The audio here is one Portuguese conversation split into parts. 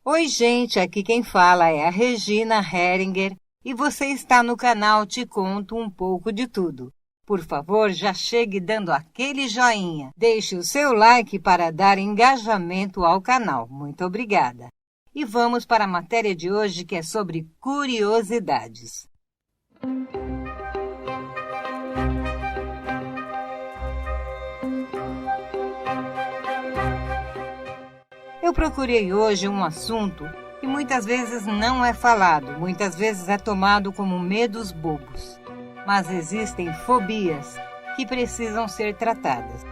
Oi, gente, aqui quem fala é a Regina Heringer e você está no canal Te Conto um pouco de tudo. Por favor, já chegue dando aquele joinha. Deixe o seu like para dar engajamento ao canal. Muito obrigada. E vamos para a matéria de hoje que é sobre curiosidades. Eu procurei hoje um assunto que muitas vezes não é falado, muitas vezes é tomado como medos bobos. Mas existem fobias que precisam ser tratadas.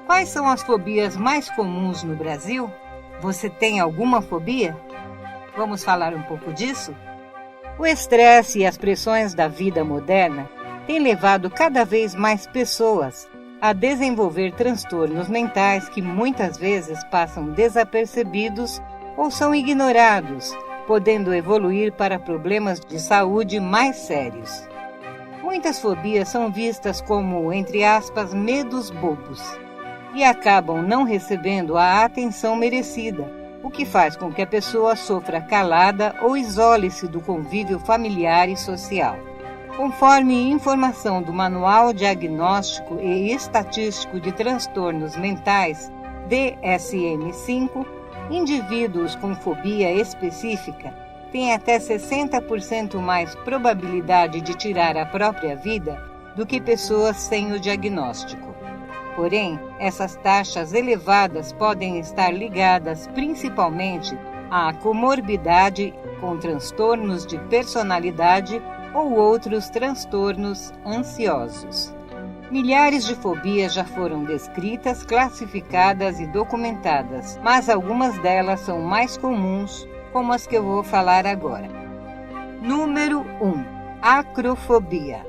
Quais são as fobias mais comuns no Brasil? Você tem alguma fobia? Vamos falar um pouco disso? O estresse e as pressões da vida moderna têm levado cada vez mais pessoas a desenvolver transtornos mentais que muitas vezes passam desapercebidos ou são ignorados, podendo evoluir para problemas de saúde mais sérios. Muitas fobias são vistas como, entre aspas, medos bobos e acabam não recebendo a atenção merecida, o que faz com que a pessoa sofra calada ou isole-se do convívio familiar e social. Conforme informação do Manual Diagnóstico e Estatístico de Transtornos Mentais, DSM-5, indivíduos com fobia específica têm até 60% mais probabilidade de tirar a própria vida do que pessoas sem o diagnóstico. Porém, essas taxas elevadas podem estar ligadas principalmente à comorbidade com transtornos de personalidade ou outros transtornos ansiosos. Milhares de fobias já foram descritas, classificadas e documentadas, mas algumas delas são mais comuns, como as que eu vou falar agora. Número 1. Acrofobia.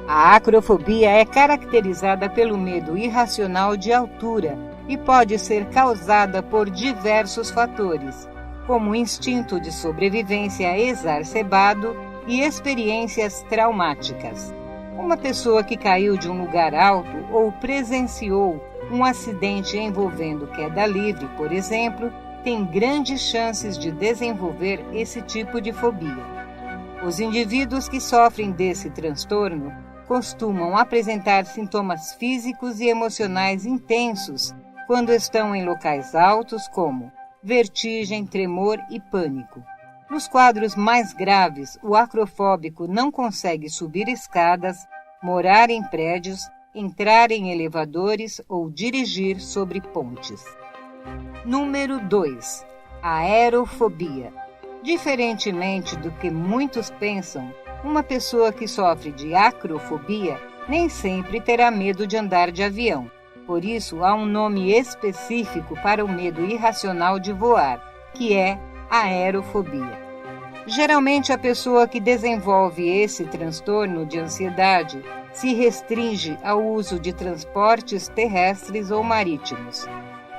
A acrofobia é caracterizada pelo medo irracional de altura e pode ser causada por diversos fatores, como instinto de sobrevivência exacerbado e experiências traumáticas. Uma pessoa que caiu de um lugar alto ou presenciou um acidente envolvendo queda livre, por exemplo, tem grandes chances de desenvolver esse tipo de fobia. Os indivíduos que sofrem desse transtorno costumam apresentar sintomas físicos e emocionais intensos quando estão em locais altos, como vertigem, tremor e pânico. Nos quadros mais graves, o acrofóbico não consegue subir escadas, morar em prédios, entrar em elevadores ou dirigir sobre pontes. Número 2. Aerofobia. Diferentemente do que muitos pensam, uma pessoa que sofre de acrofobia nem sempre terá medo de andar de avião. Por isso, há um nome específico para o medo irracional de voar, que é aerofobia. Geralmente, a pessoa que desenvolve esse transtorno de ansiedade se restringe ao uso de transportes terrestres ou marítimos.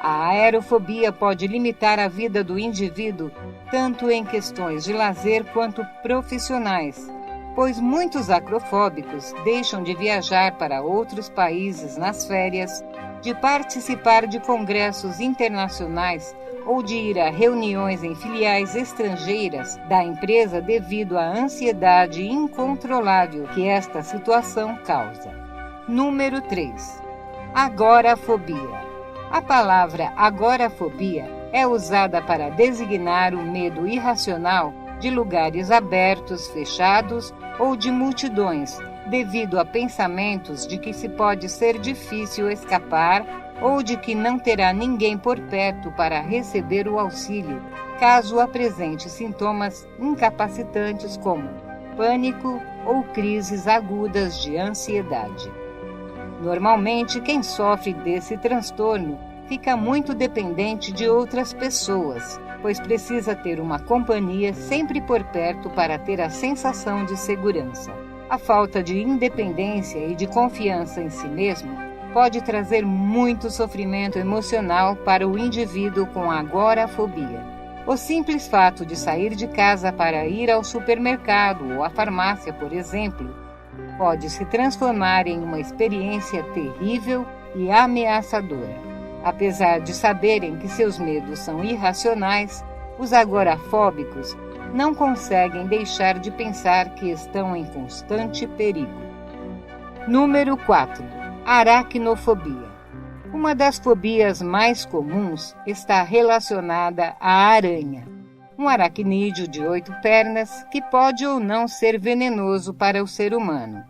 A aerofobia pode limitar a vida do indivíduo tanto em questões de lazer quanto profissionais, pois muitos acrofóbicos deixam de viajar para outros países nas férias, de participar de congressos internacionais ou de ir a reuniões em filiais estrangeiras da empresa devido à ansiedade incontrolável que esta situação causa. Número 3. Agorafobia. A palavra agorafobia é usada para designar o medo irracional de lugares abertos, fechados ou de multidões, devido a pensamentos de que se pode ser difícil escapar ou de que não terá ninguém por perto para receber o auxílio, caso apresente sintomas incapacitantes como pânico ou crises agudas de ansiedade. Normalmente, quem sofre desse transtorno fica muito dependente de outras pessoas, pois precisa ter uma companhia sempre por perto para ter a sensação de segurança. A falta de independência e de confiança em si mesmo pode trazer muito sofrimento emocional para o indivíduo com agorafobia. O simples fato de sair de casa para ir ao supermercado ou à farmácia, por exemplo, pode se transformar em uma experiência terrível e ameaçadora. Apesar de saberem que seus medos são irracionais, Os agorafóbicos não conseguem deixar de pensar que estão em constante perigo. Número 4. Aracnofobia. Uma das fobias mais comuns está relacionada à aranha, um aracnídeo de 8 pernas que pode ou não ser venenoso para o ser humano.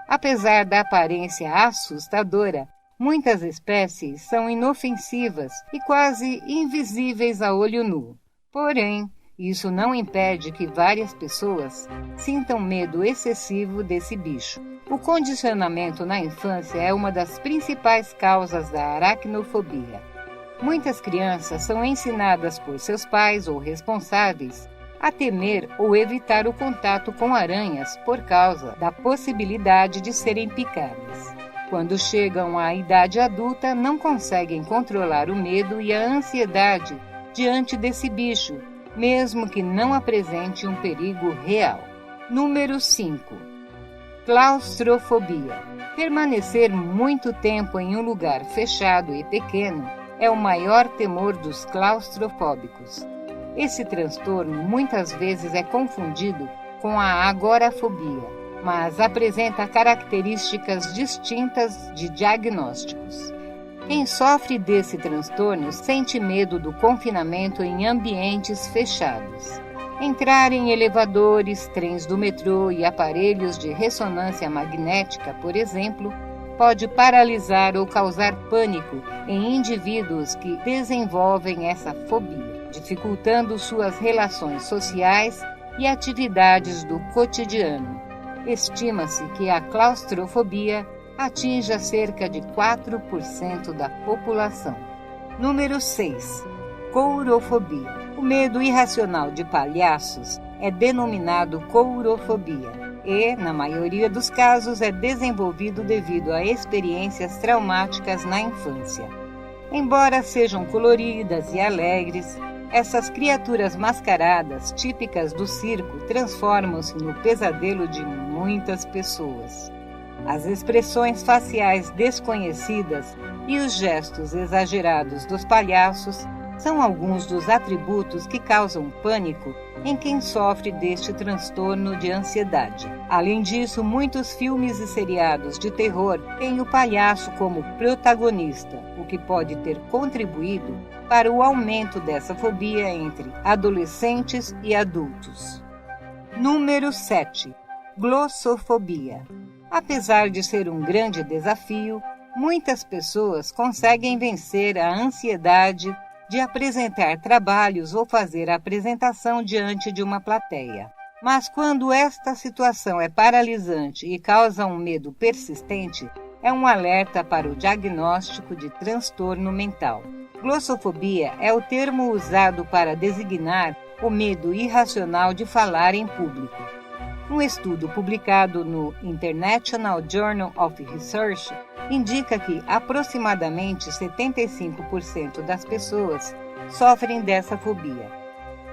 Apesar da aparência assustadora, muitas espécies são inofensivas e quase invisíveis a olho nu. Porém, isso não impede que várias pessoas sintam medo excessivo desse bicho. O condicionamento na infância é uma das principais causas da aracnofobia. Muitas crianças são ensinadas por seus pais ou responsáveis a temer ou evitar o contato com aranhas por causa da possibilidade de serem picadas. Quando chegam à idade adulta, não conseguem controlar o medo e a ansiedade diante desse bicho, mesmo que não apresente um perigo real. Número 5. Claustrofobia. Permanecer muito tempo em um lugar fechado e pequeno é o maior temor dos claustrofóbicos. Esse transtorno muitas vezes é confundido com a agorafobia, mas apresenta características distintas de diagnósticos. Quem sofre desse transtorno sente medo do confinamento em ambientes fechados. Entrar em elevadores, trens do metrô e aparelhos de ressonância magnética, por exemplo, pode paralisar ou causar pânico em indivíduos que desenvolvem essa fobia, dificultando suas relações sociais e atividades do cotidiano. Estima-se que a claustrofobia atinja cerca de 4% da população. Número 6. Courofobia. O medo irracional de palhaços é denominado courofobia e, na maioria dos casos, é desenvolvido devido a experiências traumáticas na infância. Embora sejam coloridas e alegres, essas criaturas mascaradas, típicas do circo, transformam-se no pesadelo de muitas pessoas. As expressões faciais desconhecidas e os gestos exagerados dos palhaços são alguns dos atributos que causam pânico em quem sofre deste transtorno de ansiedade. Além disso, muitos filmes e seriados de terror têm o palhaço como protagonista, o que pode ter contribuído para o aumento dessa fobia entre adolescentes e adultos. Número 7. Glossofobia. Apesar de ser um grande desafio, muitas pessoas conseguem vencer a ansiedade de apresentar trabalhos ou fazer a apresentação diante de uma plateia. Mas quando esta situação é paralisante e causa um medo persistente, é um alerta para o diagnóstico de transtorno mental. Glossofobia é o termo usado para designar o medo irracional de falar em público. Um estudo publicado no International Journal of Research indica que aproximadamente 75% das pessoas sofrem dessa fobia.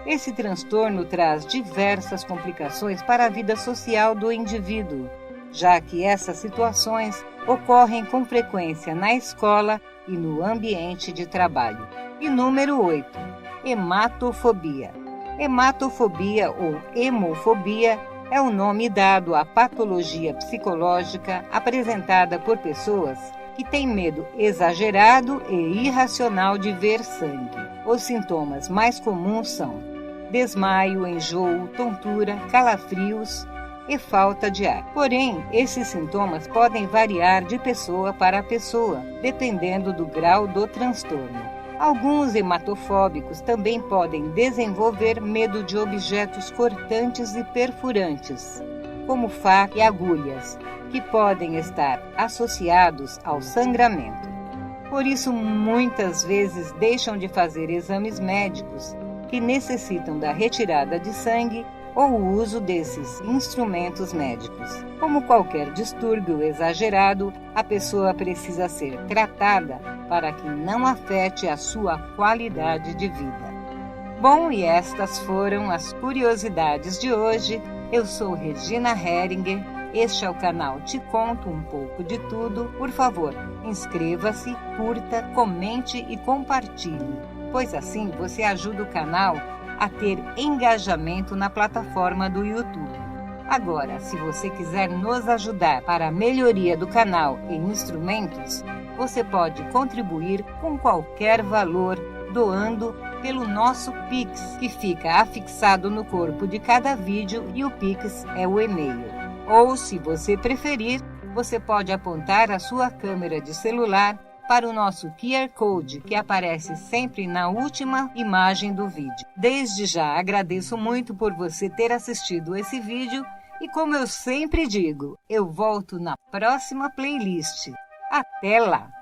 Esse transtorno traz diversas complicações para a vida social do indivíduo, já que essas situações ocorrem com frequência na escola e no ambiente de trabalho. E número 8. Hematofobia. Hematofobia ou hemofobia é o nome dado à patologia psicológica apresentada por pessoas que têm medo exagerado e irracional de ver sangue. Os sintomas mais comuns são desmaio, enjoo, tontura, calafrios e falta de ar. Porém, esses sintomas podem variar de pessoa para pessoa, dependendo do grau do transtorno. Alguns hematofóbicos também podem desenvolver medo de objetos cortantes e perfurantes, como faca e agulhas, que podem estar associados ao sangramento. Por isso, muitas vezes deixam de fazer exames médicos que necessitam da retirada de sangue ou o uso desses instrumentos médicos. Como qualquer distúrbio exagerado, a pessoa precisa ser tratada para que não afete a sua qualidade de vida. Bom, e estas foram as curiosidades de hoje. Eu sou Regina Heringer, este é o canal Te Conto um Pouco de Tudo. Por favor, inscreva-se, curta, comente e compartilhe, pois assim você ajuda o canal a ter engajamento na plataforma do YouTube. Agora, se você quiser nos ajudar para a melhoria do canal e instrumentos, você pode contribuir com qualquer valor doando pelo nosso Pix, que fica afixado no corpo de cada vídeo, e o Pix é o e-mail. Ou, se você preferir, você pode apontar a sua câmera de celular para o nosso QR Code, que aparece sempre na última imagem do vídeo. Desde já agradeço muito por você ter assistido esse vídeo e, como eu sempre digo, eu volto na próxima playlist. Até lá!